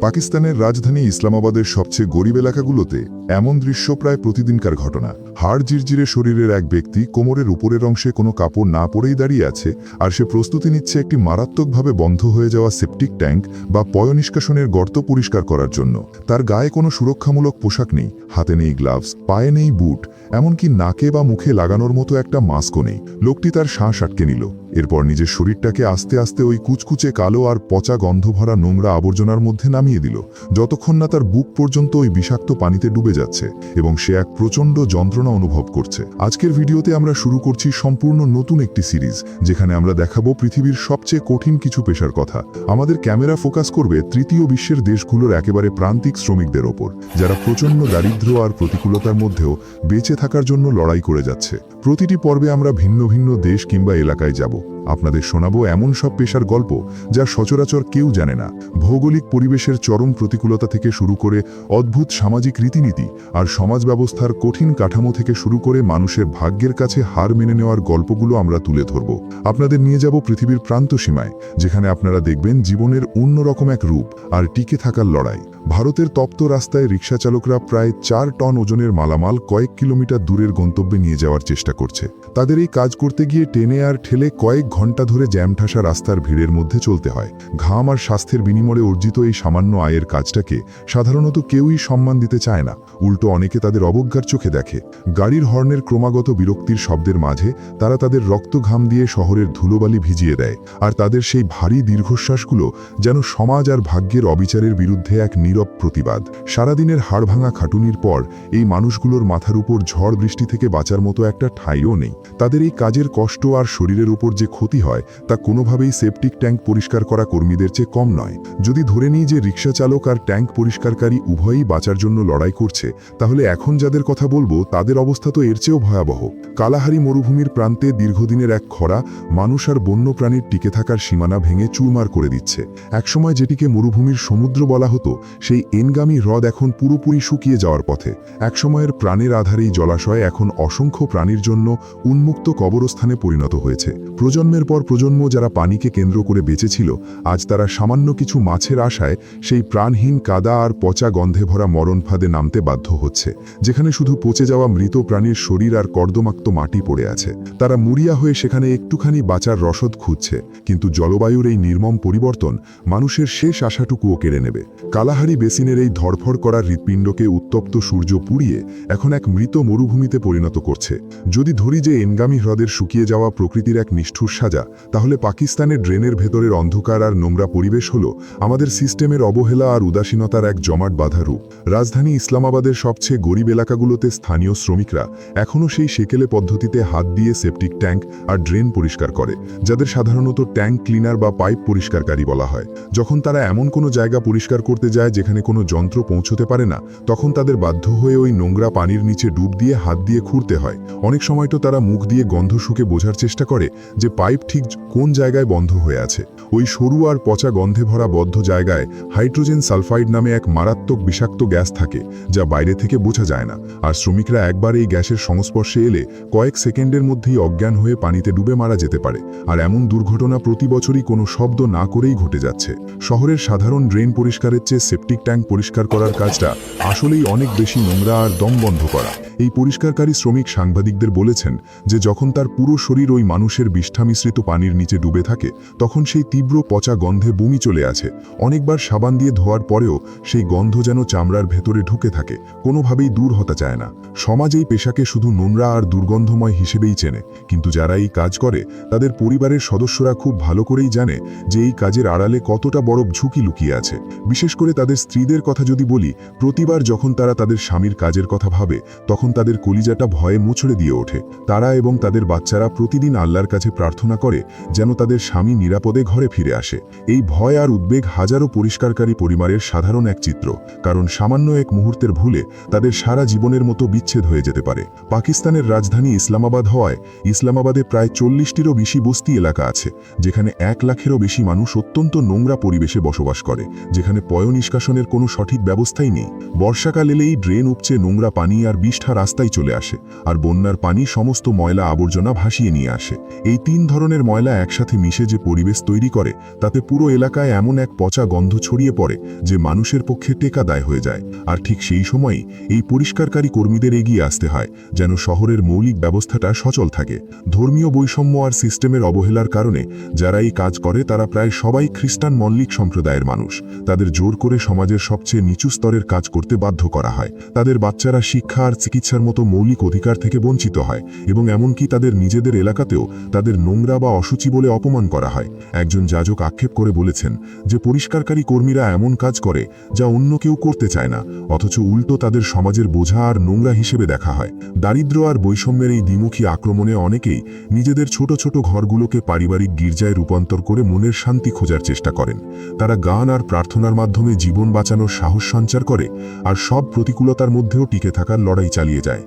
পাকিস্তানের রাজধানী ইসলামাবাদের সবচেয়ে গরিব এলাকাগুলোতে এমন দৃশ্য প্রায় প্রতিদিনকার ঘটনা। হাড় জিরজিরে শরীরের এক ব্যক্তি কোমরের উপরের অংশে কোনো কাপড় না পরেই দাঁড়িয়ে আছে, আর সে প্রস্তুতি নিচ্ছে একটি মারাত্মকভাবে বন্ধ হয়ে যাওয়া সেপটিক ট্যাঙ্ক বা পয়ঃনিষ্কাশনের গর্ত পরিষ্কার করার জন্য। তার গায়ে কোনো সুরক্ষামূলক পোশাক নেই, হাতে নেই গ্লাভস, পায়ে নেই বুট, এমনকি নাকে বা মুখে লাগানোর মতো একটা মাস্কও নেই। লোকটি তার শ্বাস আটকে নিল, এরপর নিজের শরীরটাকে আস্তে আস্তে ওই কুচকুচে কালো আর পচা গন্ধ ভরা নোংরা আবর্জনার মধ্যে নামিয়ে দিল, যতক্ষণ না তার বুক পর্যন্ত ওই বিষাক্ত পানিতে ডুবে যাচ্ছে এবং সে এক প্রচণ্ড যন্ত্রণা অনুভব করছে। আজকের ভিডিওতে আমরা শুরু করছি সম্পূর্ণ নতুন একটি সিরিজ, যেখানে আমরা দেখাবো পৃথিবীর সবচেয়ে কঠিন কিছু পেশার কথা। আমাদের ক্যামেরা ফোকাস করবে তৃতীয় বিশ্বের দেশগুলোর একেবারে প্রান্তিক শ্রমিকদের ওপর, যারা প্রচণ্ড দারিদ্র্য আর প্রতিকূলতার মধ্যেও বেঁচে থাকার জন্য লড়াই করে যাচ্ছে। প্রতিটি পর্বে আমরা ভিন্ন ভিন্ন দেশ কিংবা এলাকায় যাব, আপনাদের শোনাবো এমন সব পেশার গল্প যা সচরাচর কেউ জানে না। ভৌগোলিক পরিবেশের চরম প্রতিকূলতা থেকে শুরু করে অদ্ভুত সামাজিক রীতিনীতি আর সমাজ ব্যবস্থার কঠিন কাঠামো থেকে শুরু করে মানুষের ভাগ্যের কাছে হার মেনে নেওয়ার গল্পগুলো আমরা তুলে ধরব। আপনাদের নিয়ে যাব পৃথিবীর প্রান্ত সীমায়, যেখানে আপনারা দেখবেন জীবনের অন্যরকম এক রূপ আর টিকে থাকার লড়াই। ভারতের তপ্ত রাস্তায় রিক্সা চালকরা প্রায় 4 টন ওজনের মালামাল কয়েক কিলোমিটার দূরের গন্তব্যে নিয়ে যাওয়ার চেষ্টা করছে। তাদের এই কাজ করতে গিয়ে টেনে আর ঠেলে কয়েক ঘন্টা ধরে জ্যাম ঠাসা রাস্তার ভিড়ের মধ্যে চলতে হয়। ঘাম আর স্বাস্থ্যের বিনিময়ে অর্জিত এই সামান্য আয়ের কাজটাকে সাধারণত কেউই সম্মান দিতে চায় না, উল্টো অনেকে তাদের অবজ্ঞার চোখে দেখে। গাড়ির হর্নের ক্রমাগত বিরক্তির শব্দের মাঝে তারা তাদের রক্ত ঘাম দিয়ে শহরের ধুলোবালি ভিজিয়ে দেয়, আর তাদের সেই ভারী দীর্ঘশ্বাসগুলো যেন সমাজ আর ভাগ্যের অবিচারের বিরুদ্ধে এক নীরব প্রতিবাদ। সারাদিনের হাড়ভাঙা খাটুনির পর এই মানুষগুলোর মাথার উপর ঝড় বৃষ্টি থেকে বাঁচার মতো একটা ঠাঁইও নেই। তাদের এই কাজের কষ্ট আর শরীরের উপর যে ক্ষতি হয় তা কোনোভাবেই সেপটিক ট্যাঙ্ক পরিষ্কার করা কর্মীদের চেয়ে কম নয়। যদি ধরে নিই যে রিক্সা চালক আর ট্যাঙ্ক পরিষ্কারকারী উভয়ই বাঁচার জন্য লড়াই করছে, তাহলে এখন যাদের কথা বলবো তাদের অবস্থা তো এর চেয়েও ভয়াবহ। কালাহারি মরুভূমির প্রান্তে দীর্ঘদিনের এক খরা মানুষ আর বন্যপ্রাণীর টিকে থাকার সীমানা ভেঙে চুরমার করে দিচ্ছে। একসময় যেটিকে মরুভূমির সমুদ্র বলা হতো, সেই এনগামি হ্রদ এখন পুরোপুরি শুকিয়ে যাওয়ার পথে। একসময়ের প্রাণের আধার এই জলাশয় এখন অসংখ্য প্রাণীর জন্য উন্মুক্ত কবরস্থানে পরিণত হয়েছে। প্রজন্মের পর প্রজন্ম যারা পানিকে কেন্দ্র করে বেঁচেছিল, আজ তারা সামান্য কিছু মাছের আশায় সেই প্রাণহীন কাদা আর পচা গন্ধে ভরা মরণ ফাঁদে নামতে বাধ্য হচ্ছে, যেখানে শুধু পচে যাওয়া মৃত প্রাণীর শরীর আর কর্দমাক্ত মাটি পড়ে আছে। তারা মুড়িয়া হয়ে সেখানে একটুখানি বাঁচার রসদ খুঁজছে, কিন্তু জলবায়ুর এই নির্মম পরিবর্তন মানুষের শেষ আশাটুকুও কেড়ে নেবে। কালাহারি বেসিনের এই ধড়ফড় করার হৃৎপিণ্ডকে উত্তপ্ত সূর্য পুড়িয়ে এখন এক মৃত মরুভূমিতে পরিণত করছে। যদি ধরি যে এনগামি হ্রদের শুকিয়ে যাওয়া প্রকৃতির এক নিষ্ঠুর সাজা, তাহলে পাকিস্তানের ড্রেনের ভেতরের অন্ধকার আর নোংরা পরিবেশ হলো আমাদের সিস্টেমের অবহেলা আর উদাসীনতার এক জমাট বাঁধা রূপ। রাজধানী ইসলামাবাদের সবচেয়ে গরিব এলাকাগুলোতে স্থানীয় শ্রমিকরা এখনও সেই সেকেলে পদ্ধতিতে হাত দিয়ে সেপটিক ট্যাঙ্ক আর ড্রেন পরিষ্কার করে, যাদের সাধারণত ট্যাঙ্ক ক্লিনার বা পাইপ পরিষ্কারকারী বলা হয়। যখন তারা এমন কোনো জায়গা পরিষ্কার করতে যায় যেখানে কোনো যন্ত্র পৌঁছতে পারে না, তখন তাদের বাধ্য হয়ে ওই নোংরা পানির নিচে ডুব দিয়ে হাত দিয়ে খুঁড়তে হয়। অনেক সময় তো তারা মুখ দিয়ে গন্ধ শুকে বোঝার চেষ্টা করে যে পাইপ ঠিক কোন জায়গায় বন্ধ হয়ে আছে। ওই সরু আর পচা গন্ধে ভরা বদ্ধ জায়গায় হাইড্রোজেন সালফাইড নামে এক মারাত্মক বিষাক্ত গ্যাস থাকে, যা বাইরে থেকে বোঝা যায় না। আর শ্রমিকরা একবার এই গ্যাসের সংস্পর্শে এলে কয়েক সেকেন্ডের মধ্যেই অজ্ঞান হয়ে পানিতে ডুবে মারা যেতে পারে। আর এমন দুর্ঘটনা প্রতি বছরই কোনো শব্দ না করেই ঘটে যাচ্ছে। শহরের সাধারণ ড্রেন পরিষ্কারের চেয়ে সেপটিক ট্যাঙ্ক পরিষ্কার করার কাজটা আসলেই অনেক বেশি নোংরা আর দম বন্ধ করা। এই পরিষ্কারকারী শ্রমিক সাংবাদিকদের বলেছেন যে যখন তার পুরো শরীর ওই মানুষের বিষ্ঠা মিশ্রিত পানির নিচে ডুবে থাকে, তখন সেই তীব্র পচা গন্ধে বমি চলে আসে। অনেকবার সাবান দিয়ে ধোয়ার পরেও সেই গন্ধ যেন চামড়ার ভেতরে ঢুকে থাকে, কোনোভাবেই দূর হতে চায় না। সমাজ এই পেশাকে শুধু নোংরা আর দুর্গন্ধময় হিসেবেই চেনে, কিন্তু যারা এই কাজ করে তাদের পরিবারের সদস্যরা খুব ভালো করেই জানে যে এই কাজের আড়ালে কতটা বড় ঝুঁকি লুকিয়ে আছে। বিশেষ করে তাদের স্ত্রীদের কথা যদি বলি, প্রতিবার যখন তারা তাদের স্বামীর কাজের কথা ভাবে, তখন তাদের কলিজাটা ভয়ে মুচড়ে দিয়ে ওঠে। তারা এবং তাদের বাচ্চারা প্রতিদিন আল্লাহর কাছে প্রার্থনা করে যেন তাদের স্বামী নিরাপদে ঘরে ফিরে আসে। এই ভয় আর উদ্বেগ হাজারো পরিষ্কারকারী পরিবারের সাধারণ এক চিত্র, কারণ সামান্য এক মুহূর্তের ভুলে তাদের সারা জীবনের মতো বিচ্ছেদ হয়ে যেতে পারে। পাকিস্তানের রাজধানী ইসলামাবাদ হওয়ায় ইসলামাবাদে প্রায় 40টিরও বেশি বস্তি এলাকা আছে, যেখানে 1 লাখেরও বেশি মানুষ অত্যন্ত নোংরা পরিবেশে বসবাস করে, যেখানে পয়ঃনিষ্কাশনের কোনো সঠিক ব্যবস্থাই নেই। বর্ষাকাল এলেই ড্রেন উপচে নোংরা পানি আর বিষ্ঠা রাস্তায় চলে আসে, আর বন্যার পানি সমস্ত ময়লা আবর্জনা ভাসিয়ে নিয়ে আসে। এই 3 ধরনের ময়লা একসাথে মিশে যে পরিবেশ তৈরি করে, তাতে পুরো এলাকায় এমন এক পচা গন্ধ ছড়িয়ে পড়ে যে মানুষের পক্ষে টেকা দায় হয়ে যায়। আর ঠিক সেই সময়ই এই পরিষ্কারকারী কর্মীদের এগিয়ে আসতে হয়, যেন শহরের মৌলিক ব্যবস্থাটা সচল থাকে। ধর্মীয় বৈষম্য আর সিস্টেমের অবহেলার কারণে যারা এই কাজ করে তারা প্রায় সবাই খ্রিস্টান মল্লিক সম্প্রদায়ের মানুষ। তাদের জোর করে সমাজের সবচেয়ে নিচু স্তরের কাজ করতে বাধ্য করা হয়। তাদের বাচ্চারা শিক্ষা আর চিকিৎসার মতো মৌলিক অধিকার থেকে বঞ্চিত হয়, এবং এমনকি তাদের নিজেদের এলাকাতেও তাদের নোংরা বা অসুচি বলে অপমান করা হয়। একজন যাজক আক্ষেপ করে বলেছেন যে পরিষ্কারকারী কর্মীরা এমন কাজ করে যা অন্য কেউ করতে চায় না, অথচ উল্টো তাদের সমাজের বোঝা আর নোংরা হিসেবে দেখা হয়। দারিদ্র আর বৈষম্যের এই দ্বিমুখী আক্রমণে অনেকেই নিজেদের ছোট ছোট ঘরগুলোকে পারিবারিক গির্জায় রূপান্তর করে মনের শান্তি খোঁজার চেষ্টা করেন। তারা গান আর প্রার্থনার মাধ্যমে জীবন বাঁচানোর সাহস সঞ্চার করে, আর সব প্রতিকূলতার মধ্যেও টিকে থাকার লড়াই চালিয়ে যায়।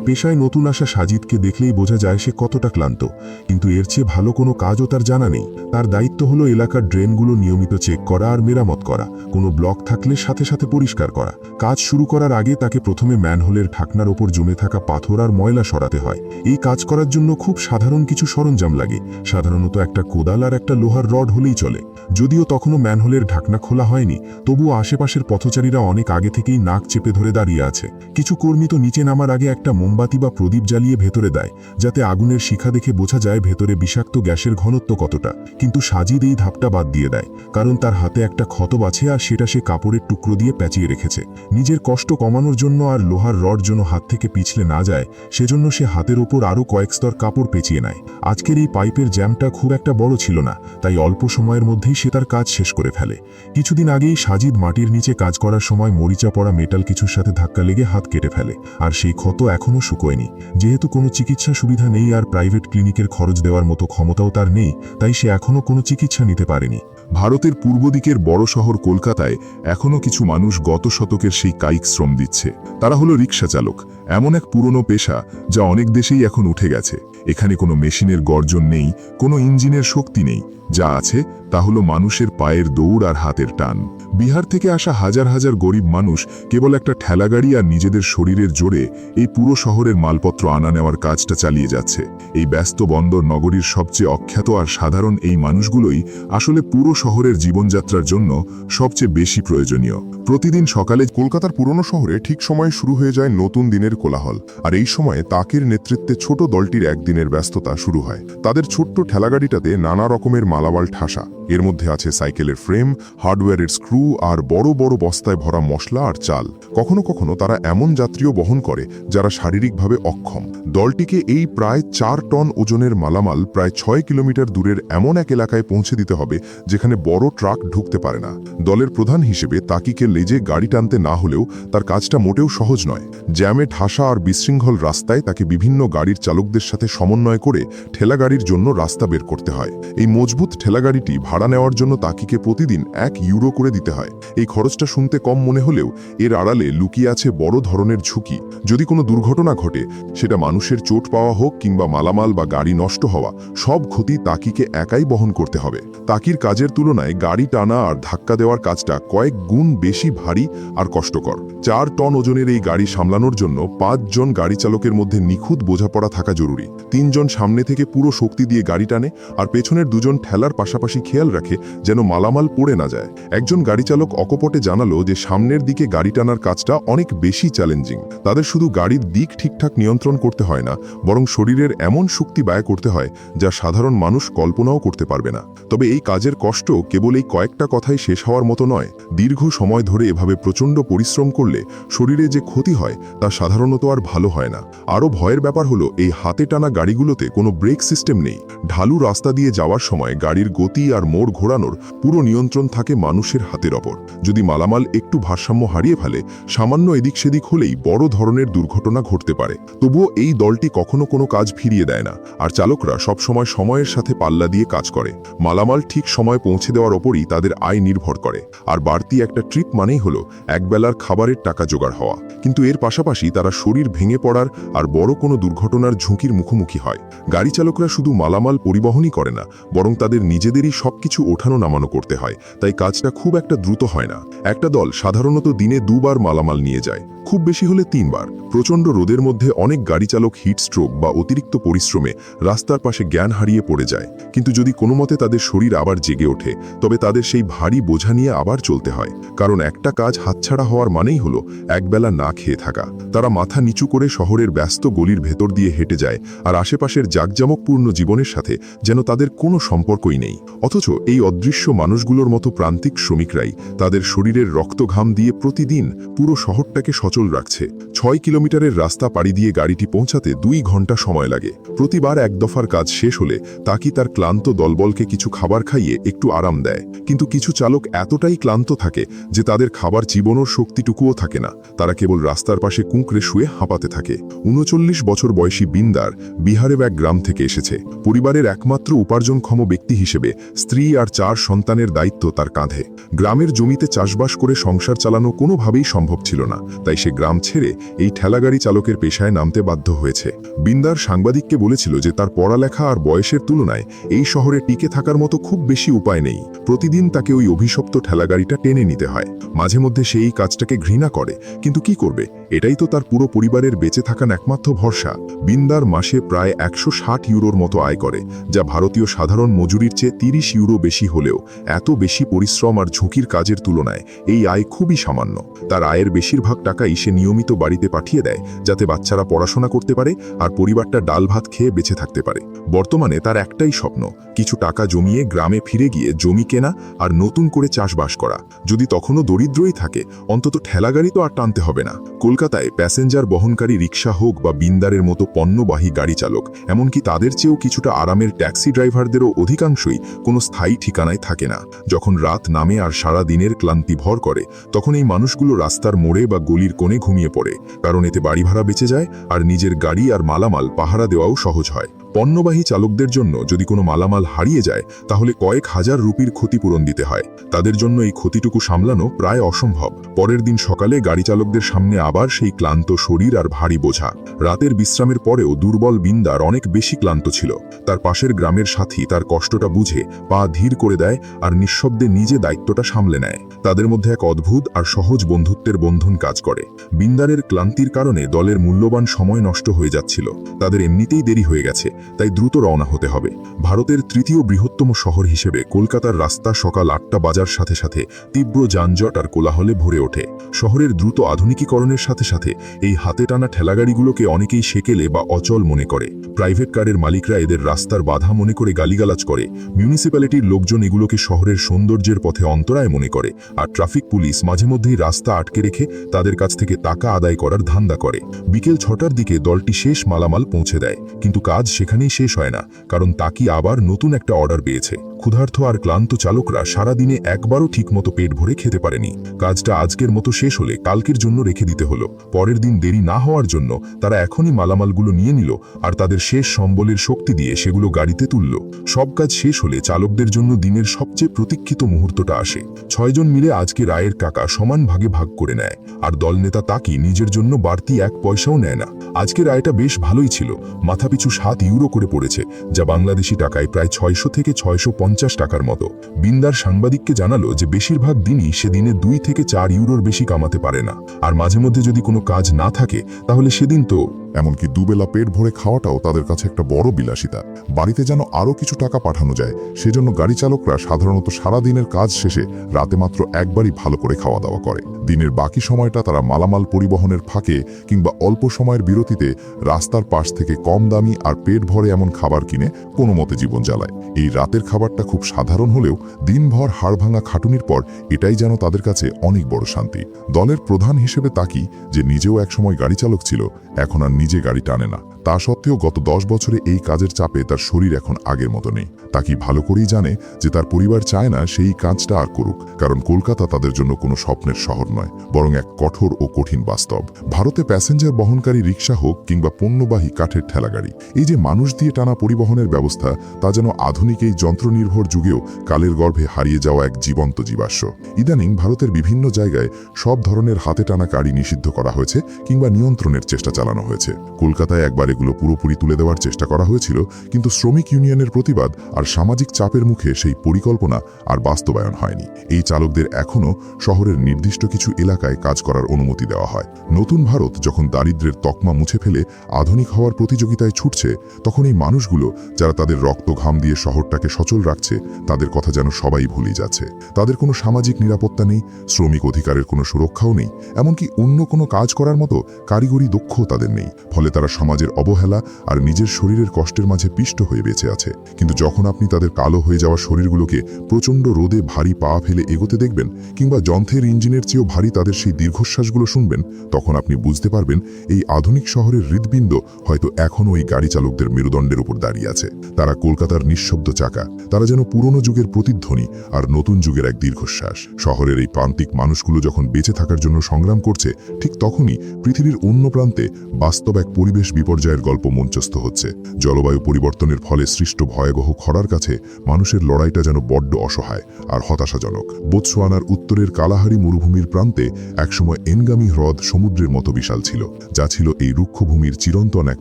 পেশায় নতুন আসা সাজিদকে দেখলেই বোঝা যায় সে কতটা ক্লান্ত, কিন্তু এর চেয়ে ভালো কোনো কাজও তার জানা নেই। তার দায়িত্ব হলো এলাকার ড্রেনগুলো নিয়মিত চেক করা আর মেরামত করা, কোনো ব্লক থাকলে সাথে সাথে পরিষ্কার করা। কাজ শুরু করার আগে তাকে প্রথমে ম্যানহোলের ঢাকনার ওপর জমে থাকা পাথর আর ময়লা সরাতে হয়। এই কাজ করার জন্য খুব সাধারণ কিছু সরঞ্জাম লাগে, সাধারণত একটা কোদাল আর একটা লোহার রড হলেই চলে। যদিও তখনও ম্যানহোলের ঢাকনা খোলা হয়নি, তবুও আশেপাশের পথচারীরা অনেক আগে থেকেই নাক চেপে ধরে দাঁড়িয়ে আছে। কিছু কর্মী তো নিচে নামার আগে একটা মোমবাতি বা প্রদীপ জ্বালিয়ে ভেতরে দেয়, যাতে আগুনের শিখা দেখে বোঝা যায় ভেতরে বিষাক্ত গ্যাসের ঘনত্ব কতটা। কিন্তু সাজিদ এই ধাপটা বাদ দিয়ে দেয়, কারণ তার হাতে একটা ক্ষত আছে আর সেটা সে কাপড়ের টুকরো দিয়ে পেঁচিয়ে রেখেছে। নিজের কষ্ট কমানোর জন্য আর লোহার রড যেন হাত থেকে পিছলে না যায়, সেজন্য সে হাতের ওপর আরও কয়েক স্তর কাপড় পেঁচিয়ে নেয়। আজকের এই পাইপের জ্যামটা খুব একটা বড় ছিল না, তাই অল্প সময়ের মধ্যেই সে তার কাজ শেষ করে ফেলে। কিছুদিন আগেই সাজিদ মাটির নিচে কাজ করার সময় মরিচা পড়া মেটাল কিছুর সাথে ধাক্কা লেগে হাত কেটে ফেলে, আর সেই ক্ষত এখনও শুকোয়নি। যেহেতু কোনো চিকিৎসা সুবিধা নেই আর প্রাইভেট ক্লিনিকের খরচ দেওয়ার মতো ক্ষমতাও তার নেই, তাই সে এখনও কোনো চিকিৎসা নিতে পারেনি। ভারতের পূর্ব দিকের বড় শহর কলকাতায় এখনও কিছু মানুষ গত শতকের সেই কায়িক শ্রম দিচ্ছে। তারা হলো রিক্সা চালক, এমন এক পুরনো পেশা যা অনেক দেশেই এখন উঠে গেছে। এখানে কোনো মেশিনের গর্জন নেই, কোনো ইঞ্জিনের শক্তি নেই, যা আছে তা হলো মানুষের পায়ের দৌড় আর হাতের টান। বিহার থেকে আসা হাজার হাজার গরিব মানুষ কেবল একটা ঠেলাগাড়ি আর নিজেদের শরীরের জোরে এই পুরো শহরের মালপত্র আনা নেওয়ার কাজটা চালিয়ে যাচ্ছে। এই ব্যস্ত বন্দর নগরীর সবচেয়ে অখ্যাত আর সাধারণ এই মানুষগুলোই আসলে পুরো শহরের জীবনযাত্রার জন্য সবচেয়ে বেশি প্রয়োজনীয়। প্রতিদিন সকালে কলকাতার পুরনো শহরে ঠিক সময়ে শুরু হয়ে যায় নতুন দিনের কোলাহল, আর এই সময়ে তাকের নেতৃত্বে ছোট দলটির একদিনের ব্যস্ততা শুরু হয়। তাদের ছোট্ট ঠেলাগাড়িটাতে নানা রকমের মালামাল ঠাসা, এর মধ্যে আছে সাইকেলের ফ্রেম, হার্ডওয়্যারের স্ক্রু আর বড় বড় বস্তায় ভরা মশলা আর চাল। কখনো কখনো তারা এমন যাত্রীও বহন করে যারা শারীরিকভাবে অক্ষম। দলটিকে এই প্রায় 4 টন ওজনের মালামাল প্রায় 6 কিলোমিটার দূরের এমন এক এলাকায় পৌঁছে দিতে হবে যেখানে বড় ট্রাক ঢুকতে পারে না। দলের প্রধান হিসেবে তাকিকে লেজে গাড়ি টানতে না হলেও তার কাজটা মোটেও সহজ নয়। জ্যামে ঠাসা আর বিশৃঙ্খল রাস্তায় তাকে বিভিন্ন গাড়ির চালকদের সাথে সমন্বয় করে ঠেলাগাড়ির জন্য রাস্তা বের করতে হয়। এই মজবুত ঠেলাগাড়িটি ভাড়া নেওয়ার জন্য তাকিকে প্রতিদিন 1 ইউরো করে দিতে হয়। এই খরচটা শুনতে কম মনে হলেও এর আড়ালে লুকিয়ে আছে বড় ধরনের ঝুঁকি। যদি কোনো দুর্ঘটনা ঘটে, সেটা মানুষের চোট পাওয়া হোক কিংবা মালামাল বা গাড়ি নষ্ট হওয়া, সব ক্ষতি তাকিকে একাই বহন করতে হবে। তাকির কাজের তুলনায় গাড়ি টানা আর ধাক্কা দেওয়ার কাজটা কয়েক গুণ বেশি ভারী আর কষ্টকর। 4 টন ওজনের এই গাড়ি সামলানোর জন্য 5 জন গাড়ি চালকের মধ্যে নিখুঁত বোঝাপড়া থাকা জরুরি। 3 জন সামনে থেকে পুরো শক্তি দিয়ে গাড়ি টানে, আর পেছনের 2 জন ঠেলার পাশাপাশি খেয়াল রাখে যেন মালামাল পড়ে না যায়। একজন গাড়ি চালক অকপটে জানালো যে সামনের দিকে গাড়ি টানার কাজটা অনেক বেশি চ্যালেঞ্জিং। তাদের শুধু গাড়ির দিক ঠিকঠাক নিয়ন্ত্রণ করতে হয় না, বরং শরীরের এমন শক্তি ব্যয় করতে হয় যা সাধারণ মানুষ কল্পনাও করতে পারবে না। তবে এই কাজের কষ্ট কেবল এই কয়েকটা কথাই শেষ হওয়ার মতো নয়। দীর্ঘ সময় ধরে এভাবে প্রচণ্ড পরিশ্রম করলে শরীরে যে ক্ষতি হয় তা সাধারণত আর ভালো হয় না। আরও ভয়ের ব্যাপার হলো এই হাতে টানা গাড়িগুলোতে কোনো ব্রেক সিস্টেম নেই। ঢালু রাস্তা দিয়ে যাওয়ার সময় গাড়ির গতি আর মোড় ঘোরানোর পুরো নিয়ন্ত্রণ থাকে মানুষের হাতের ওপর। যদি মালামাল একটু ভারসাম্য হারিয়ে ফেলে, সামান্য এদিক সেদিক হলেই বড় ধরনের দুর্ঘটনা ঘটতে পারে। তবুও এই দলটি কখনো কোনো কাজ ফিরিয়ে দেয় না, আর চালকরা সবসময় সময়ের সাথে পাল্লা দিয়ে কাজ করে। মালামাল ঠিক সময় পৌঁছে দেওয়ার ওপরই তাদের আয় নির্ভর করে, আর বাড়তি একটা ট্রিপ মানেই হলো একবেলার খাবারের টাকা জোগাড় হওয়া। কিন্তু এর পাশাপাশি তারা শরীর ভেঙে পড়ার আর বড় কোনো দুর্ঘটনার ঝুঁকির মুখোমুখি হয়। গাড়ি চালকরা শুধু মালামাল পরিবহনই করে না, বরং তাদের তাদের নিজেদেরই সবকিছু ওঠানো নামানো করতে হয়, তাই কাজটা খুব একটা দ্রুত হয় না। একটা দল সাধারণত দিনে 2 বার মালামাল নিয়ে যায়, খুব বেশি হলে 3 বার। প্রচণ্ড রোদের মধ্যে অনেক গাড়ি চালক হিট স্ট্রোক বা অতিরিক্ত পরিশ্রমে রাস্তার পাশে জ্ঞান হারিয়ে পড়ে যায়, কিন্তু যদি কোনো মতে তাদের শরীর আবার জেগে ওঠে, তবে তাদের সেই ভারী বোঝা নিয়ে আবার চলতে হয়। কারণ একটা কাজ হাতছাড়া হওয়ার মানেই হলো একবেলা না খেয়ে থাকা। তারা মাথা নিচু করে শহরের ব্যস্ত গলির ভেতর দিয়ে হেঁটে যায়, আর আশেপাশের জাঁকজমকপূর্ণ জীবনের সাথে যেন তাদের কোনো সম্পর্কই নেই। অথচ এই অদৃশ্য মানুষগুলোর মতো প্রান্তিক শ্রমিকরাই তাদের শরীরের রক্তঘাম দিয়ে প্রতিদিন পুরো শহরটাকে সচল রাখছে। 6 কিলোমিটারের রাস্তা পাড়ি দিয়ে গাড়িটি পৌঁছাতে 2 ঘন্টা সময় লাগে। প্রতিবার এক দফার কাজ শেষ হলে তাকি তার ক্লান্ত দলবলকে কিছু খাবার খাইয়ে একটু আরাম দেয়, কিন্তু কিছু চালক এতটাই ক্লান্ত থাকে যে তাদের খাবার চিবানোর শক্তিটুকুও থাকে না। তারা কেবল রাস্তার পাশে কুঁকড়ে শুয়ে হাঁপাতে থাকে। 39 বছর বয়সী বিন্দার বিহারের এক গ্রাম থেকে এসেছে। পরিবারের একমাত্র উপার্জনক্ষম ব্যক্তি হিসেবে স্ত্রী আর 4 সন্তানের দায়িত্ব তার কাঁধে। গ্রামের জমিতে চাষবাস করে সংসার চালানো কোনোভাবেই সম্ভব ছিল না, তাই সে গ্রাম ছেড়ে এই ঠেলাগাড়ি চালকের পেশায় নামতে বাধ্য হয়েছে। বিন্দার সাংবাদিককে বলেছিল যে তার পড়ালেখা আর বয়সের তুলনায় এই শহরে টিকে থাকার মতো খুব বেশি উপায় নেই। প্রতিদিন তাকে ওই অভিশপ্ত ঠেলাগাড়িটা টেনে নিতে হয়। মাঝে মধ্যে সে এই কাজটাকে ঘৃণা করে, কিন্তু কি করবে, এটাই তো তার পুরো পরিবারের বেঁচে থাকার একমাত্র ভরসা। বিন্দার মাসে প্রায় 160 ইউরোর মতো আয় করে, যা ভারতীয় সাধারণ মজুরির চেয়ে 30 ইউরো বেশি হলেও এত বেশি পরিশ্রম আর ঝুঁকির কাজের তুলনায় এই আয় খুবই সামান্য। তার আয়ের বেশিরভাগ টাকাই সে নিয়মিত বাড়িতে পাঠিয়ে দেয়, যাতে বাচ্চারা পড়াশোনা করতে পারে আর পরিবারটা ডাল ভাত খেয়ে বেঁচে থাকতে পারে। বর্তমানে তার একটাই স্বপ্ন, কিছু টাকা জমিয়ে গ্রামে ফিরে গিয়ে জমি কেনা আর নতুন করে চাষবাস করা। যদি তখনও দরিদ্রই থাকে, অন্তত ঠেলাগাড়ি তো আর টানতে হবে না। কলকাতায় প্যাসেঞ্জার বহনকারী রিক্সা হোক বা বিন্দারের মতো পণ্যবাহী গাড়ি চালক, এমনকি তাদের চেয়েও কিছুটা আরামের ট্যাক্সি ড্রাইভারদেরও অধিকাংশই কোনো স্থায়ী ঠিকানায় থাকে না। যখন রাত নামে আর সারা দিনের ক্লান্তি ভর করে, তখন এই মানুষগুলো রাস্তার মোড়ে বা গলির কোণে ঘুমিয়ে পড়ে, কারণ এতে বাড়ি ভাড়া বেঁচে যায় আর নিজের গাড়ি আর মালামাল পাহারা দেওয়াও সহজ হয়। পণ্যবাহী চালকদের জন্য যদি কোনো মালামাল হারিয়ে যায়, তাহলে কয়েক হাজার রুপির ক্ষতিপূরণ দিতে হয়। তাদের জন্য এই ক্ষতিটুকু সামলানো প্রায় অসম্ভব। পরের দিন সকালে গাড়ি চালকদের সামনে আবার সেই ক্লান্ত শরীর আর ভারী বোঝা। রাতের বিশ্রামের পরেও দুর্বল বিন্দার অনেক বেশি ক্লান্ত ছিল। তার পাশের গ্রামের সাথী তার কষ্টটা বুঝে পা ধীর করে দেয় আর নিঃশব্দে নিজে দায়িত্বটা সামলে নেয়। তাদের মধ্যে এক অদ্ভুত আর সহজ বন্ধুত্বের বন্ধন কাজ করে। বিন্দারের ক্লান্তির কারণে দলের মূল্যবান সময় নষ্ট হয়ে যাচ্ছিল। তাদের এমনিতেই দেরি হয়ে গেছে, তাই দ্রুত রওনা হতে হবে। ভারতের 3য় বৃহত্তম শহর হিসেবে কলকাতার রাস্তা সকাল 8টা বাজার সাথে সাথে তীব্র যানজট আর কোলাহলে ভরে ওঠে। শহরের দ্রুত আধুনিকীকরণের সাথে সাথে এই হাতে টানা ঠেলাগাড়িগুলোকে অনেকেই সেকেলে বা অচল মনে করে। প্রাইভেট কারের মালিকরা এদের রাস্তার বাধা মনে করে গালিগালাজ করে। মিউনিসিপ্যালিটির লোকজন এগুলোকে শহরের সৌন্দর্যের পথে অন্তরায় মনে করে, আর ট্রাফিক পুলিশ মাঝে মধ্যেই রাস্তা আটকে রেখে তাদের কাছ থেকে টাকা আদায় করার ধান্দা করে। বিকেল 6টার দিকে দলটি শেষ মালামাল পৌঁছে দেয়, কিন্তু কাজ সেখানেই শেষ হয় না, কারণ তাকি আবার নতুন একটা অর্ডার পেয়েছে। ক্ষুধার্ত আর ক্লান্ত চালকরা সারাদিনে একবারও ঠিকমতো পেট ভরে খেতে পারেনি। কাজটা আজকের মতো শেষ হলে কালকের জন্য রেখে দিতে হলো। পরের দিন দেরি না হওয়ার জন্য তারা এখনই মালামালগুলো নিয়ে নিল আর তাদের শেষ সম্বলের শক্তি দিয়ে সেগুলো গাড়িতে তুলল। সব কাজ শেষ হলে চালকদের জন্য দিনের সবচেয়ে প্রতীক্ষিত মুহূর্তটা আসে। 6 জন মিলে আজকে রায়ের টাকা সমান ভাগে ভাগ করে নেয়, আর দলনেতা তাকি নিজের জন্য বাড়তি 1 পয়সাও নেয় না। আজকের রায়টা বেশ ভালোই ছিল। মাথাপিছু 7 ইউরো করে পড়েছে, যা বাংলাদেশি টাকায় প্রায় 600 থেকে 650 টাকার মতো। বিন্দার সাংবাদিককে জানালো যে বেশিরভাগ দিনই সে দিনে 2 থেকে 4 ইউরোর বেশি কামাতে পারে না, আর মাঝে মধ্যে যদি কোনো কাজ না থাকে তাহলে সেদিন তো এমনকি দুবেলা পেট ভরে খাওয়াটাও তাদের কাছে একটা বড় বিলাসিতা। বাড়িতে যেন আরও কিছু টাকা পাঠানো যায়, সেজন্য গাড়ি চালকরা সাধারণত সারা দিনের কাজ শেষে রাতে মাত্র একবারই ভালো করে খাওয়া দাওয়া করে। দিনের বাকি সময়টা তারা মালামাল পরিবহনের ফাঁকে কিংবা অল্প সময়ের বিরতিতে রাস্তার পাশ থেকে কম দামি আর পেট ভরে এমন খাবার কিনে কোনো মতে জীবন চালায়। এই রাতের খাবারটা খুব সাধারণ হলেও দিনভর হাড় ভাঙা খাটুনির পর এটাই যেন তাদের কাছে অনেক বড় শান্তি। দলের প্রধান হিসেবে তাকি, যে নিজেও একসময় গাড়ি চালক ছিল, এখন আর নিজে গাড়ি টানে না। তা সত্ত্বেও গত 10 বছরে এই কাজের চাপে তার শরীর এখন আগের মতো নেই। তাকি ভালো করেই জানে যে তার পরিবার চায় না সেই কাজটা আর করুক, কারণ কলকাতা তাদের জন্য কোনো স্বপ্নের শহর নয়, বরং এক কঠোর ও কঠিন বাস্তব। ভারতে প্যাসেঞ্জার বহনকারী রিক্সা হোক কিংবা পণ্যবাহী কাঠের ঠেলাগাড়ি, এই যে মানুষ দিয়ে টানা পরিবহনের ব্যবস্থা, তা যেন আধুনিক এই যন্ত্রনির্ভর যুগেও কালের গর্ভে হারিয়ে যাওয়া এক জীবন্ত জীবাশ্ম। ইদানিং ভারতের বিভিন্ন জায়গায় সব ধরনের হাতে টানা গাড়ি নিষিদ্ধ করা হয়েছে কিংবা নিয়ন্ত্রণের চেষ্টা চালানো হয়েছে। কলকাতায় একবারে সেগুলো পুরোপুরি তুলে দেওয়ার চেষ্টা করা হয়েছিল, কিন্তু শ্রমিক ইউনিয়নের প্রতিবাদ আর সামাজিক চাপের মুখে সেই পরিকল্পনা আর বাস্তবায়ন হয়নি। এই চালকদের এখনও শহরের নির্দিষ্ট কিছু এলাকায় কাজ করার অনুমতি দেওয়া হয়। নতুন ভারত যখন দারিদ্র্যের তকমা মুছে ফেলে আধুনিক হওয়ার প্রতিযোগিতায় ছুটছে, তখন এই মানুষগুলো যারা তাদের রক্ত ঘাম দিয়ে শহরটাকে সচল রাখছে, তাদের কথা যেন সবাই ভুলে যাচ্ছে। তাদের কোনো সামাজিক নিরাপত্তা নেই, শ্রমিক অধিকারের কোনো সুরক্ষাও নেই, এমনকি অন্য কোনো কাজ করার মতো কারিগরি দক্ষও তাদের নেই। ফলে তারা সমাজের অবহেলা আর নিজের শরীরের কষ্টের মাঝে পিষ্ট হয়ে বেঁচে আছে। কিন্তু যখন আপনি তাদের কালো হয়ে যাওয়া শরীরগুলোকে প্রচণ্ড রোদে ভারী পা ফেলে এগোতে দেখবেন, কিংবা যন্ত্রের ইঞ্জিনের চেয়েও ভারী তাদের সেই দীর্ঘশ্বাসগুলো শুনবেন, তখন আপনি বুঝতে পারবেন এই আধুনিক শহরের হৃদপিণ্ড হয়তো এখনও এই গাড়ি চালকদের মেরুদণ্ডের উপর দাঁড়িয়ে আছে। তারা কলকাতার নিঃশব্দ চাকা, তারা যেন পুরনো যুগের প্রতিধ্বনি আর নতুন যুগের এক দীর্ঘশ্বাস। শহরের এই প্রান্তিক মানুষগুলো যখন বেঁচে থাকার জন্য সংগ্রাম করছে, ঠিক তখনই পৃথিবীর অন্য প্রান্তে বাস্তব এক পরিবেশ বিপর্যয়ের গল্প মঞ্চস্থ হচ্ছে। জলবায়ু পরিবর্তনের ফলে সৃষ্ট ভয়াবহ খরার কাছে মানুষের লড়াইটা যেন বড্ড অসহায় আর হতাশাজনক। বোতসোয়ানার উত্তরের কালাহারি মরুভূমির প্রান্তে একসময় এনগামি হ্রদ সমুদ্রের মতো বিশাল ছিল, যা ছিল এই রুক্ষভূমির চিরন্তন এক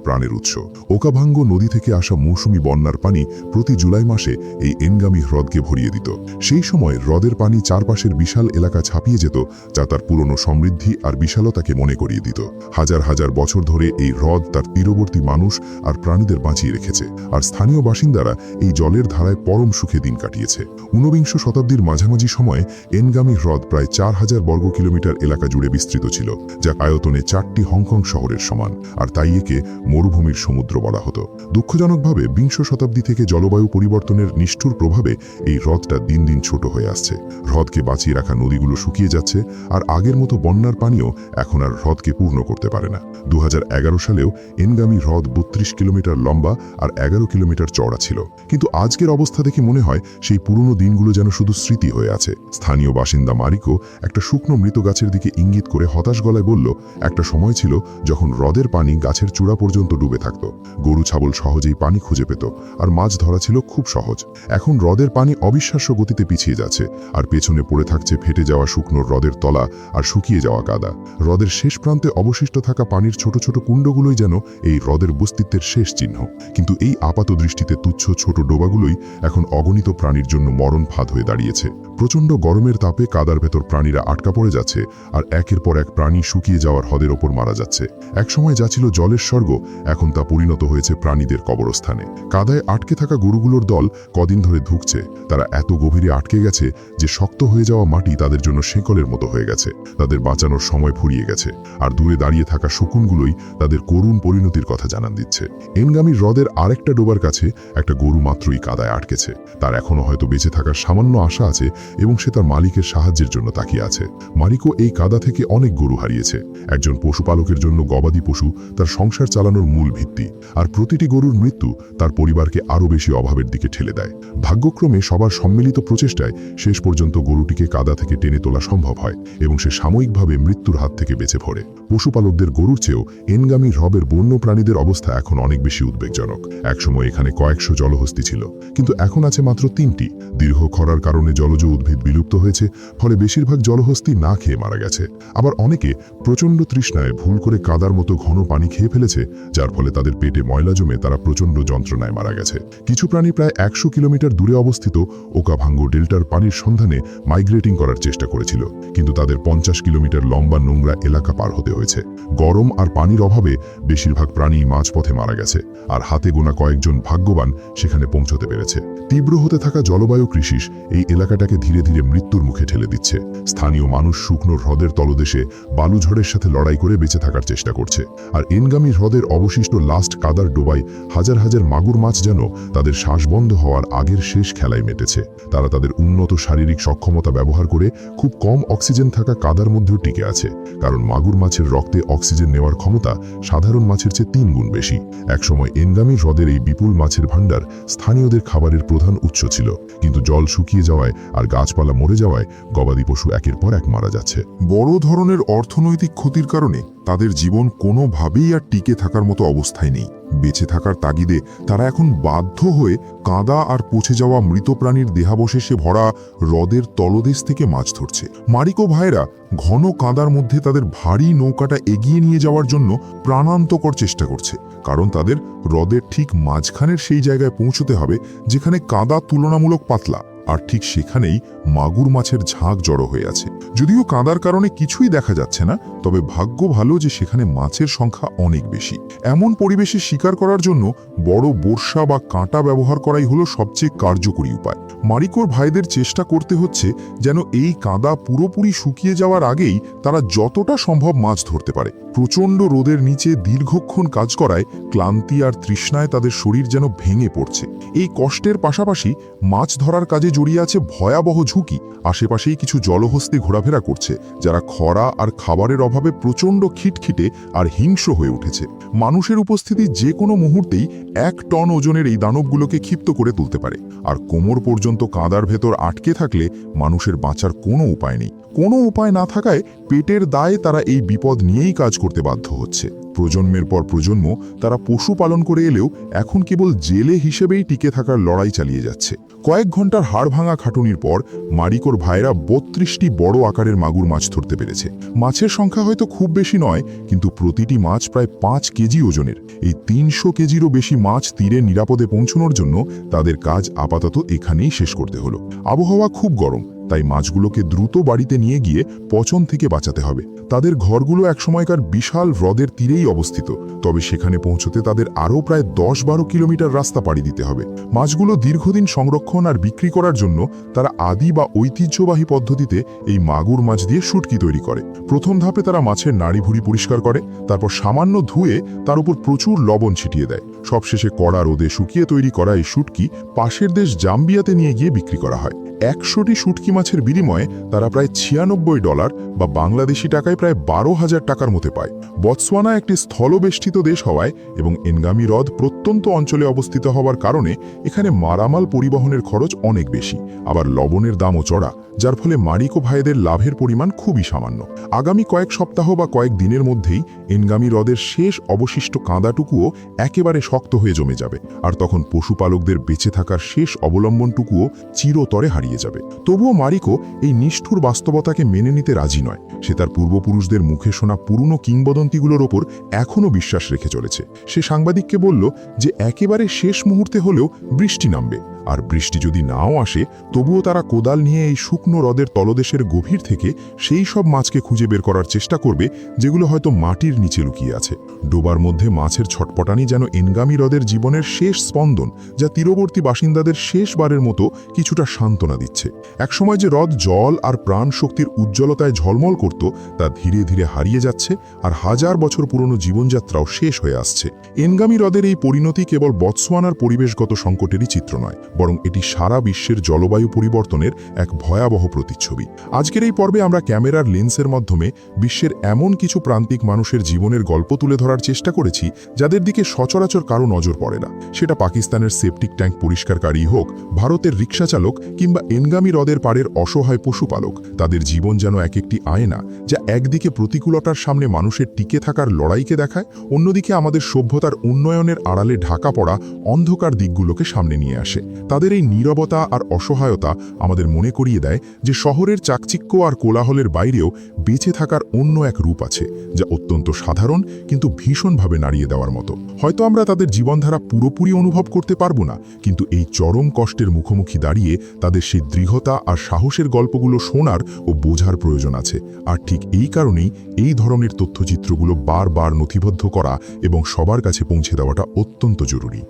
প্রাণের উৎস। ওকাভাঙ্গো নদী থেকে আসা মৌসুমি বন্যার পানি প্রতি জুলাই মাসে এই এনগামি হ্রদকে ভরিয়ে দিত। সেই সময় হ্রদের পানি চারপাশের বিশাল এলাকা ছাপিয়ে যেত, যা তার পুরনো সমৃদ্ধি আর বিশালতাকে মনে করিয়ে দিত। হাজার হাজার বছর ধরে এই হ্রদ তার তীরবর্তী মানুষ আর প্রাণীদের বাঁচিয়ে রেখেছে, আর স্থানীয় বাসিন্দারা এই জলের ধারায় পরম সুখে দিন কাটিয়েছে। ঊনবিংশ শতাব্দীর মাঝামাঝি সময়ে এনগামি হ্রদ প্রায় 4000 বর্গ কিলোমিটার এলাকা জুড়ে বিস্তৃত ছিল, যা আয়তনে 4টি হংকং শহরের সমান, আর তাই একে মরুভূমির সমুদ্র বলা হতো। দুঃখজনকভাবে বিংশ শতাব্দী থেকে জলবায়ু পরিবর্তনের নিষ্ঠুর প্রভাবে এই হ্রদটা দিন দিন ছোট হয়ে আসছে। হ্রদকে বাঁচিয়ে রাখা নদীগুলো শুকিয়ে যাচ্ছে, আর আগের মতো বন্যার পানিও এখন আর হ্রদকে পূর্ণ করতে পারে না। 2011 সালেও এনগামি হ্রদ 32 কিলোমিটার লম্বা আর 11 কিলোমিটার চওড়া ছিল, কিন্তু আজকের অবস্থা দেখে মনে হয় সেই পুরনো দিনগুলো যেন শুধু স্মৃতি হয়ে আছে। স্থানীয় বাসিন্দা মারিকো একটা শুকনো মৃত গাছের দিকে ইঙ্গিত করে হতাশ গলায় বলল, একটা সময় ছিল যখন হ্রদের পানি গাছের চূড়া পর্যন্ত ডুবে থাকত, গরু ছাগল সহজেই পানি খুঁজে পেত, আর মাছ ধরা ছিল খুব সহজ। এখন হ্রদের পানি অবিশ্বাস্য গতিতে পিছিয়ে যাচ্ছে, আর পেছনে পড়ে থাকছে ফেটে যাওয়া শুকনো হ্রদের তলা আর শুকিয়ে যাওয়া কাদা। হ্রদের শেষ প্রান্তে অবশিষ্ট থাকা পানির ছোট ছোট কুণ্ডগুলোই যেন এই হ্রদের বস্তিত্বের শেষ চিহ্ন। কিন্তু এই আপাত দৃষ্টিতে তুচ্ছ ছোট ডোবাগুলোই এখন অগণিত প্রাণীর জন্য মরণ ফাঁদ হয়ে দাঁড়িয়েছে। প্রচণ্ড গরমের তাপে কাদার ভেতর প্রাণীরা আটকা পড়ে যাচ্ছে, আর একের পর এক প্রাণী শুকিয়ে যাওয়ার হ্রদের ওপর মারা যাচ্ছে। একসময় যা ছিল জলের স্বর্গ, এখন তা পরিণত হয়েছে প্রাণীদের কবরস্থানে। কাদায় আটকে থাকা গরুগুলোর দল কদিন ধরে ধুঁকছে। তারা এত গভীরে আটকে গেছে যে শক্ত হয়ে যাওয়া মাটি তাদের জন্য শেকলের মতো হয়ে গেছে। তাদের বাঁচানোর সময় ফুরিয়ে গেছে, আর দূরে দাঁড়িয়ে থাকা শকুনগুলোই তাদের করুণ পরিণতির কথা জানান দিচ্ছে। এনগামি হ্রদের আরেকটা ডোবার কাছে একটা গরু মাত্রই কাদায় আটকেছে। তার এখনো হয়তো বেঁচে থাকার সামান্য আশা আছে, এবং সে তার মালিকের সাহায্যের জন্য তাকিয়ে আছে। মারিকো এই কাদা থেকে অনেক গরু হারিয়েছে। একজন পশুপালকের জন্য গবাদি পশু তার সংসার চালানোর মূল ভিত্তি, আর প্রতিটি গরুর মৃত্যু তার পরিবারকে আরও বেশি অভাবের দিকে ঠেলে দেয়। ভাগ্যক্রমে সবার সম্মিলিত প্রচেষ্টায় শেষ পর্যন্ত গরুটিকে কাদা থেকে টেনে তোলা সম্ভব হয়, এবং সে সাময়িকভাবে মৃত্যুর হাত থেকে বেঁচে পড়ে। পশুপালকদের গরুর চেয়েও এনগামি হ্রদের বন্য প্রাণীদের অবস্থা এখন অনেক বেশি উদ্বেগজনক। একসময় এখানে কয়েকশো জলহস্তি ছিল, কিন্তু এখন আছে মাত্র 3টি। দীর্ঘ খরার কারণে জলজ উদ্ভিদ বিলুপ্ত হয়েছে, ফলে বেশিরভাগ জলহস্তি না খেয়ে মারা গেছে। আবার অনেকে প্রচণ্ড তৃষ্ণায় ভুল করে কাদার মতো ঘন পানি খেয়ে ফেলেছে, যার ফলে তাদের পেটে ময়লা জমে তারা প্রচণ্ড যন্ত্রণায় মারা গেছে। কিছু প্রাণী প্রায় 100 কিলোমিটার দূরে অবস্থিত ওকাভাঙ্গো ডেল্টার পানির সন্ধানে মাইগ্রেটিং করার চেষ্টা করেছিল, কিন্তু তাদের 50 কিলোমিটার লম্বা নোংরা এলাকা পার হতে হয়েছে। গরম আর পানির অভাবে বেশিরভাগ প্রাণী মাঝপথে মারা গেছে, আর হাতে গোনা কয়েকজন ভাগ্যবান সেখানে পৌঁছতে পেরেছে। তীব্র হতে থাকা জলবায়ু ক্রিসিস এই এলাকাটাকে ধীরে ধীরে মৃত্যুর মুখে ঠেলে দিচ্ছে। স্থানীয় মানুষ শুকনো হ্রদের তলদেশে বালুঝড়ের সাথে লড়াই করে বেঁচে থাকার চেষ্টা করছে, আর এনগামি হ্রদের অবশিষ্ট লাস্ট কাদার ডোবায় হাজার হাজার মাগুর মাছ যেন তাদের শ্বাস বন্ধ হওয়ার আগের শেষ খেলায় মেতেছে। তারা তাদের উন্নত শারীরিক সক্ষমতা ব্যবহার করে খুব কম অক্সিজেন থাকা কাদার মধ্যেও টিকে আছে, কারণ মাগুর মাছের রক্তে অক্সিজেন নেওয়ার ক্ষমতা সাধারণ মাছের চেয়ে 3 গুণ বেশি। একসময় এনগামি হ্রদের এই বিপুল মাছের ভাণ্ডার স্থানীয়দের খাবারের প্রধান উৎস ছিল, কিন্তু জল শুকিয়ে যাওয়ায় আর গাছপালা মরে যাওয়ায় গবাদি পশু একের পর এক মারা যাচ্ছে। বড় ধরনের অর্থনৈতিক ক্ষতির কারণে তাদের জীবন কোনোভাবেই আর টিকে থাকার মতো অবস্থায় নেই। বেঁচে থাকার তাগিদে তারা এখন বাধ্য হয়ে কাদা আর পচে যাওয়া মৃত প্রাণীর দেহাবশেষে ভরা হ্রদের তলদেশ থেকে মাছ ধরছে। মারিকো ভাইরা ঘন কাদার মধ্যে তাদের ভারী নৌকাটা এগিয়ে নিয়ে যাওয়ার জন্য প্রাণান্তকর চেষ্টা করছে, কারণ তাদের হ্রদের ঠিক মাঝখানের সেই জায়গায় পৌঁছতে হবে যেখানে কাদা তুলনামূলক পাতলা, আর ঠিক সেখানেই মাগুর মাছের ঝাঁক জড়ো হয়ে আছে। যদিও কাদার কারণে কিছুই দেখা যাচ্ছে না, তবে ভাগ্য ভালো যে সেখানে মাছের সংখ্যা অনেক বেশি। এমন পরিবেশে শিকার করার জন্য বড় বর্ষা বা কাঁটা ব্যবহার করাই হলো সবচেয়ে কার্যকরী উপায়। মারিকোর ভাইদের চেষ্টা করতে হচ্ছে যেন এই কাদা পুরোপুরি শুকিয়ে যাওয়ার আগেই তারা যতটা সম্ভব মাছ ধরতে পারে। প্রচণ্ড রোদের নিচে দীর্ঘক্ষণ কাজ করায় ক্লান্তি আর তৃষ্ণায় তাদের শরীর যেন ভেঙে পড়ছে। এই কষ্টের পাশাপাশি মাছ ধরার কাজে জড়িয়ে আছে ভয়াবহ ঝুঁকি। আশেপাশেই কিছু জলহস্তি ঘোরাফেরা করছে, যারা খরা আর খাবারের অভাবে প্রচণ্ড খিটখিটে আর হিংস্র হয়ে উঠেছে। মানুষের উপস্থিতি যে কোনো মুহূর্তেই 1 টন ওজনের এই দানবগুলোকে ক্ষিপ্ত করে তুলতে পারে, আর কোমর পর্যন্ত কাদার ভেতর আটকে থাকলে মানুষের বাঁচার কোনো উপায় নেই। কোনো উপায় না থাকায় পেটের দায়ে তারা এই বিপদ নিয়েই কাজ করতে বাধ্য হচ্ছে। প্রজন্মের পর প্রজন্ম তারা পশু পালন করে এলেও এখন কেবল জেলে হিসেবেই টিকে থাকার লড়াই চালিয়ে যাচ্ছে। কয়েক ঘন্টার হাড় ভাঙা খাটুনির পর মারিকোর ভাইরা 32টি বড় আকারের মাগুর মাছ ধরতে পেরেছে। মাছের সংখ্যা হয়তো খুব বেশি নয়, কিন্তু প্রতিটি মাছ প্রায় 5 কেজি ওজনের। এই 300 কেজিরও বেশি মাছ তীরে নিরাপদে পৌঁছানোর জন্য তাদের কাজ আপাতত এখানেই শেষ করতে হলো। আবহাওয়া খুব গরম, তাই মাছগুলোকে দ্রুত বাড়িতে নিয়ে গিয়ে পচন থেকে বাঁচাতে হবে। তাদের ঘরগুলো একসময়কার বিশাল হ্রদের তীরেই অবস্থিত, তবে সেখানে পৌঁছতে তাদের আরও প্রায় 10-12 কিলোমিটার রাস্তা পাড়ি দিতে হবে। মাছগুলো দীর্ঘদিন সংরক্ষণ আর বিক্রি করার জন্য তারা আদি বা ঐতিহ্যবাহী পদ্ধতিতে এই মাগুর মাছ দিয়ে শুটকি তৈরি করে। প্রথম ধাপে তারা মাছের নাড়িভুড়ি পরিষ্কার করে, তারপর সামান্য ধুয়ে তার উপর প্রচুর লবণ ছিটিয়ে দেয়। সবশেষে কড়া রোদে শুকিয়ে তৈরি করা এই শুটকি পাশের দেশ জাম্বিয়াতে নিয়ে গিয়ে বিক্রি করা হয়। 100টি শুটকি মাছের বিনিময়ে তারা প্রায় $96 বা বাংলাদেশি টাকায় প্রায় 12,000 টাকার মতো পায়। বতসোয়ানা একটি স্থলবেষ্টিত দেশ হওয়ায় এবং এনগামি হ্রদ প্রত্যন্ত অঞ্চলে অবস্থিত হওয়ার কারণে এখানে মারামাল পরিবহনের খরচ অনেক বেশি, আবার লবণের দামও চড়া, যার ফলে মারিকো ভাইদের লাভের পরিমাণ খুবই সামান্য। আগামী কয়েক সপ্তাহ বা কয়েক দিনের মধ্যেই এনগামি হ্রদের শেষ অবশিষ্ট কাঁদাটুকুও একেবারে শক্ত হয়ে জমে যাবে, আর তখন পশুপালকদের বেঁচে থাকার শেষ অবলম্বনটুকুও চিরতরে হারিয়ে যাবে। তবুও মারিকো এই নিষ্ঠুর বাস্তবতাকে মেনে নিতে রাজি নয়। সে তার পূর্বপুরুষদের মুখে শোনা পুরনো কিংবদন্তিগুলোর ওপর এখনও বিশ্বাস রেখে চলেছে। সে সাংবাদিককে বলল যে একেবারে শেষ মুহূর্তে হলেও বৃষ্টি নামবে, আর বৃষ্টি যদি নাও আসে তবুও তারা কোদাল নিয়ে এই শুকনো হ্রদের তলদেশের গভীর থেকে সেই সব মাছকে খুঁজে বের করার চেষ্টা করবে যেগুলো হয়তো মাটির নিচে লুকিয়ে আছে। ডোবার মধ্যে মাছের ছটপটানি যেন এনগামি হ্রদের জীবনের শেষ স্পন্দন, যা তীরবর্তী বাসিন্দাদের শেষবারের মতো কিছুটা সান্ত্বনা দিচ্ছে। একসময় যে হ্রদ জল আর প্রাণ শক্তির উজ্জ্বলতায় ঝলমল করত, তা ধীরে ধীরে হারিয়ে যাচ্ছে, আর হাজার বছর পুরনো জীবনযাত্রাও শেষ হয়ে আসছে। এনগামি হ্রদের এই পরিণতি কেবল বতসোয়ানার পরিবেশগত সংকটেরই চিত্র নয়, বরং এটি সারা বিশ্বের জলবায়ু পরিবর্তনের এক ভয়াবহ প্রতিচ্ছবি। আজকের এই পর্বে আমরা ক্যামেরার লেন্সের মাধ্যমে বিশ্বের এমন কিছু প্রান্তিক মানুষের জীবনের গল্প তুলে ধরার চেষ্টা করেছি যাদের দিকে সচরাচর কারো নজর পড়ে না। সেটা পাকিস্তানের সেপটিক ট্যাঙ্ক পরিষ্কারকারী হোক, ভারতের রিক্সা চালক, কিংবা এনগামি হ্রদের পাড়ের অসহায় পশুপালক। তাদের জীবন যেন এক একটি আয়না, যা একদিকে প্রতিকূলতার সামনে মানুষের টিকে থাকার লড়াইকে দেখায়, অন্যদিকে আমাদের সভ্যতার উন্নয়নের আড়ালে ঢাকা পড়া অন্ধকার দিকগুলোকে সামনে নিয়ে আসে। তাদের এই নীরবতা আর অসহায়তা আমাদের মনে করিয়ে দেয় যে শহরের চাকচিক্য আর কোলাহলের বাইরেও বেঁচে থাকার অন্য এক রূপ আছে, যা অত্যন্ত সাধারণ কিন্তু ভীষণভাবে নাড়িয়ে দেওয়ার মতো। হয়তো আমরা তাদের জীবনধারা পুরোপুরি অনুভব করতে পারবো না, কিন্তু এই চরম কষ্টের মুখোমুখি দাঁড়িয়ে তাদের সেই দৃঢ়তা আর সাহসের গল্পগুলো শোনার ও বোঝার প্রয়োজন আছে। আর ঠিক এই কারণেই এই ধরনের তথ্যচিত্রগুলো বারবার নথিবদ্ধ করা এবং সবার কাছে পৌঁছে দেওয়াটা অত্যন্ত জরুরি।